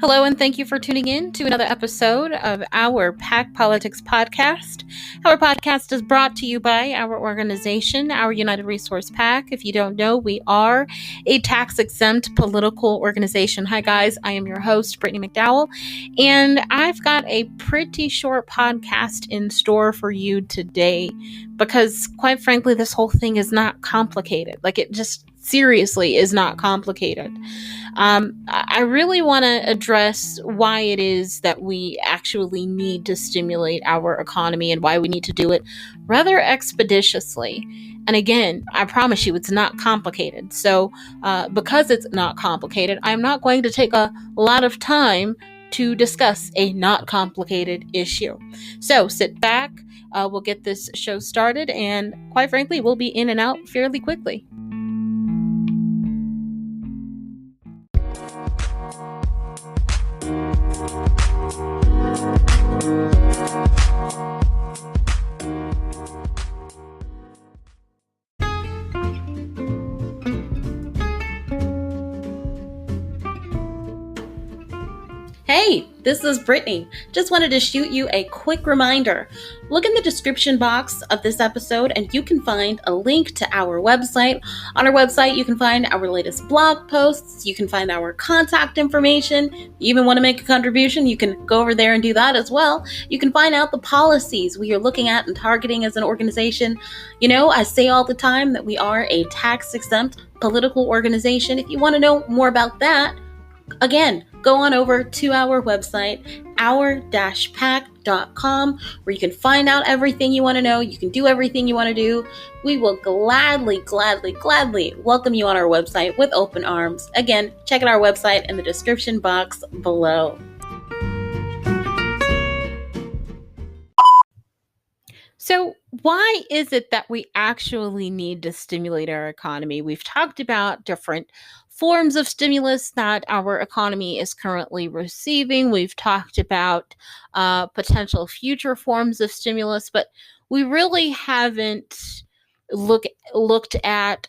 Hello, and thank you for tuning in to another episode of our PAC Politics podcast. Our podcast is brought to you by our organization, our United Resource PAC. If you don't know, we are a tax-exempt political organization. Hi, guys. I am your host, Brittany McDowell, and I've got a pretty short podcast in store for you today because, quite frankly, this whole thing is not complicated. It just seriously is not complicated. I really want to address why it is that we actually need to stimulate our economy and why we need to do it rather expeditiously. And again, I promise you it's not complicated. So because it's not complicated, I'm not going to take a lot of time to discuss a not complicated issue. So sit back, we'll get this show started, and quite frankly, we'll be in and out fairly quickly. Hey, this is Brittany. Just wanted to shoot you a quick reminder. Look in the description box of this episode and you can find a link to our website. On our website, you can find our latest blog posts. You can find our contact information. You even want to make a contribution, you can go over there and do that as well. You can find out the policies we are looking at and targeting as an organization. You know, I say all the time that we are a tax-exempt political organization. If you want to know more about that, again, go on over to our website, our-pac.com, where you can find out everything you want to know. You can do everything you want to do. We will gladly welcome you on our website with open arms. Again, check out our website in the description box below. So why is it that we actually need to stimulate our economy? We've talked about different forms of stimulus that our economy is currently receiving. We've talked about potential future forms of stimulus, but we really haven't looked at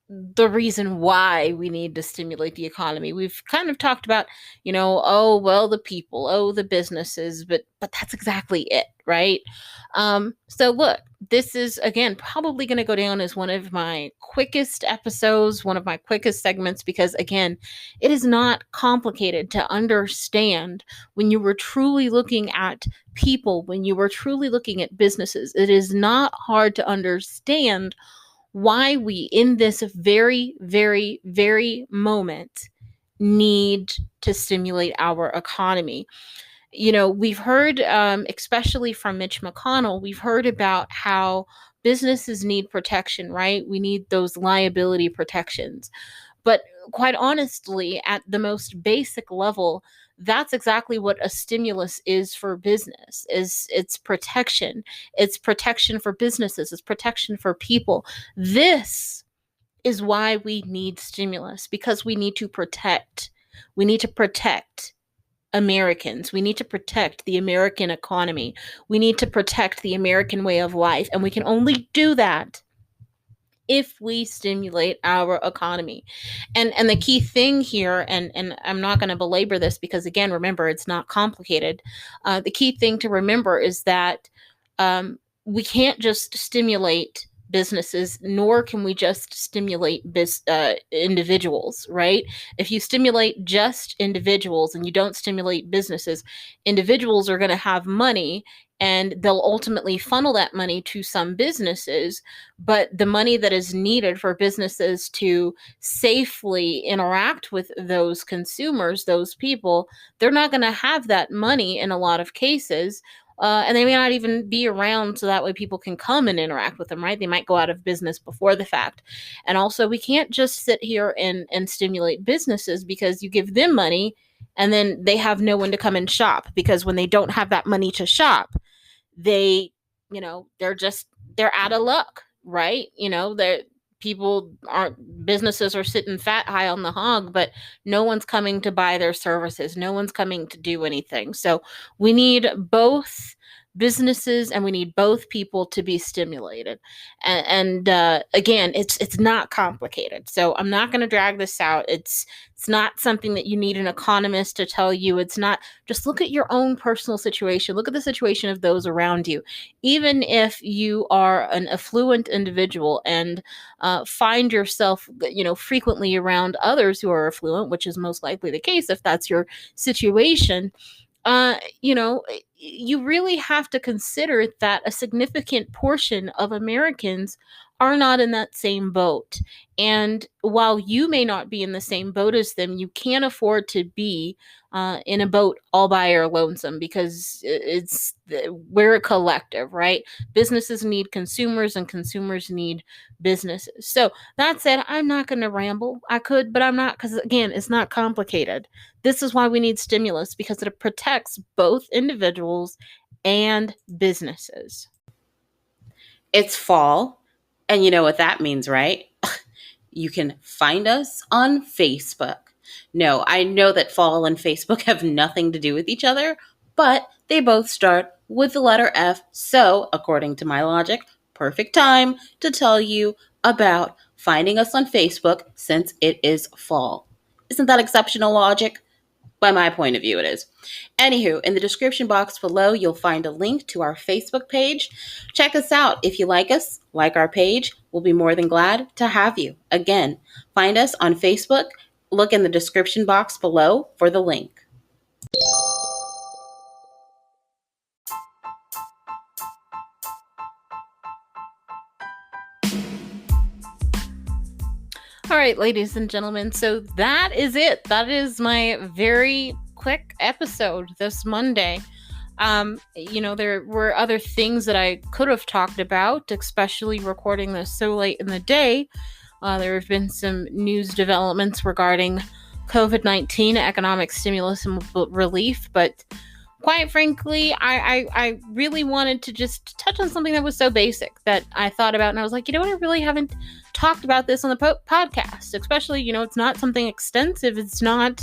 the reason why we need to stimulate the economy. We've kind of talked about, the people, the businesses, but that's exactly it, right? So look, this is, again, probably going to go down as one of my quickest episodes, one of my quickest segments, because again, it is not complicated to understand when you were truly looking at people, when you were truly looking at businesses. It is not hard to understand why we, in this very, very, very moment, need to stimulate our economy. We've heard, especially from Mitch McConnell, we've heard about how businesses need protection, right? We need those liability protections. But quite honestly, at the most basic level, that's exactly what a stimulus is for business. It's protection. It's protection for businesses. It's protection for people. This is why we need stimulus, because we need to protect. We need to protect Americans. We need to protect the American economy. We need to protect the American way of life. And we can only do that if we stimulate our economy. And the key thing here, and I'm not going to belabor this because, again, remember, it's not complicated. The key thing to remember is that we can't just stimulate businesses, nor can we just stimulate individuals, right? If you stimulate just individuals and you don't stimulate businesses, individuals are going to have money and they'll ultimately funnel that money to some businesses, but the money that is needed for businesses to safely interact with those consumers, those people, they're not going to have that money in a lot of cases. And they may not even be around so that way people can come and interact with them, right? They might go out of business before the fact. And also, we can't just sit here and stimulate businesses because you give them money and then they have no one to come and shop, because when they don't have that money to shop, they're out of luck, right? Businesses are sitting fat high on the hog, but no one's coming to buy their services. No one's coming to do anything. So we need both businesses and we need both people to be stimulated. And again, it's not complicated. So I'm not going to drag this out. It's not something that you need an economist to tell you. It's not. Just look at your own personal situation. Look at the situation of those around you. Even if you are an affluent individual and find yourself, frequently around others who are affluent, which is most likely the case if that's your situation, uh, you know, you really have to consider that a significant portion of Americans are not in that same boat. And while you may not be in the same boat as them, you can't afford to be in a boat all by your lonesome, because we're a collective, right? Businesses need consumers and consumers need businesses. So that said, I'm not going to ramble. I could, but I'm not, because again, it's not complicated. This is why we need stimulus, because it protects both individuals and businesses. It's fall, and you know what that means, right? You can find us on Facebook. No, I know that fall and Facebook have nothing to do with each other, but they both start with the letter F. So, according to my logic, perfect time to tell you about finding us on Facebook since it is fall. Isn't that exceptional logic? By my point of view, it is. Anywho, in the description box below, you'll find a link to our Facebook page. Check us out. If you like us, like our page, we'll be more than glad to have you. Again, find us on Facebook. Look in the description box below for the link. All right, ladies and gentlemen, so that is it. That is my very quick episode this Monday. There were other things that I could have talked about, especially recording this so late in the day. There have been some news developments regarding COVID-19, economic stimulus and relief, but quite frankly, I really wanted to just touch on something that was so basic that I thought about, and I was like, you know what, I really haven't talked about this on the podcast, especially, it's not something extensive. It's not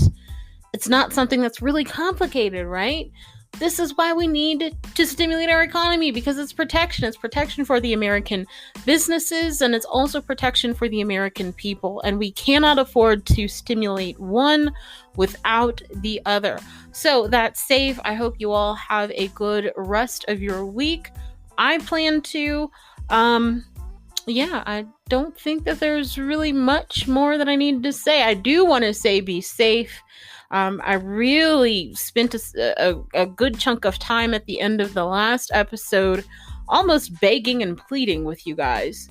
something that's really complicated, right? This is why we need to stimulate our economy, because it's protection. It's protection for the American businesses, and it's also protection for the American people. And we cannot afford to stimulate one without the other. So that's safe. I hope you all have a good rest of your week. I plan to, I don't think that there's really much more that I need to say. I do want to say be safe. I really spent a good chunk of time at the end of the last episode almost begging and pleading with you guys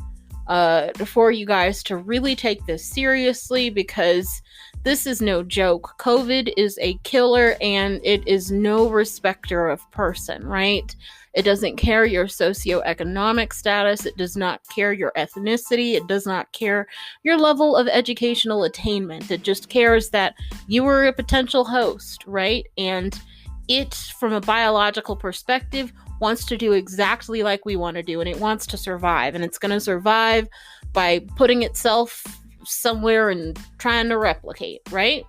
for you guys to really take this seriously, because this is no joke. COVID is a killer, and it is no respecter of person, right? It doesn't care your socioeconomic status. It does not care your ethnicity. It does not care your level of educational attainment. It just cares that you are a potential host, right? And it, from a biological perspective, wants to do exactly like we want to do, and it wants to survive. And it's going to survive by putting itself somewhere and trying to replicate, right?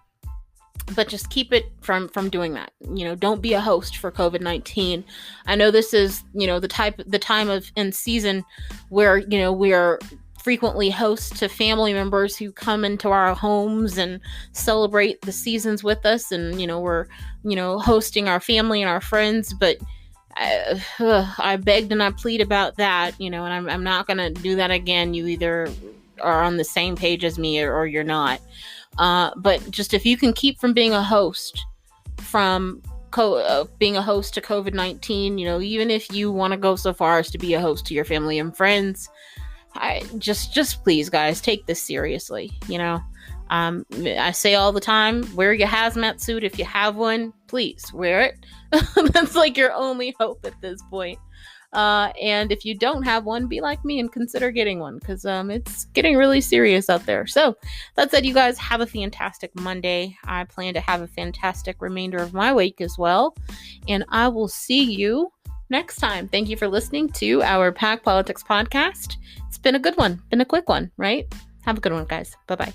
But just keep it from doing that. Don't be a host for COVID-19. I know this is, the time of in season where, we are frequently hosts to family members who come into our homes and celebrate the seasons with us. And, we're, hosting our family and our friends. But I begged and I plead about that, and I'm not going to do that again. You either are on the same page as me or you're not. But just if you can keep from being a host being a host to COVID-19, even if you want to go so far as to be a host to your family and friends, I just please, guys, take this seriously. I say all the time, wear your hazmat suit. If you have one, please wear it. That's like your only hope at this point. And if you don't have one, be like me and consider getting one, because it's getting really serious out there. So that said, you guys have a fantastic Monday. I plan to have a fantastic remainder of my week as well, and I will see you next time. Thank you for listening to our Pack Politics podcast. It's been a good one, been a quick one, right? Have a good one, guys. Bye-bye.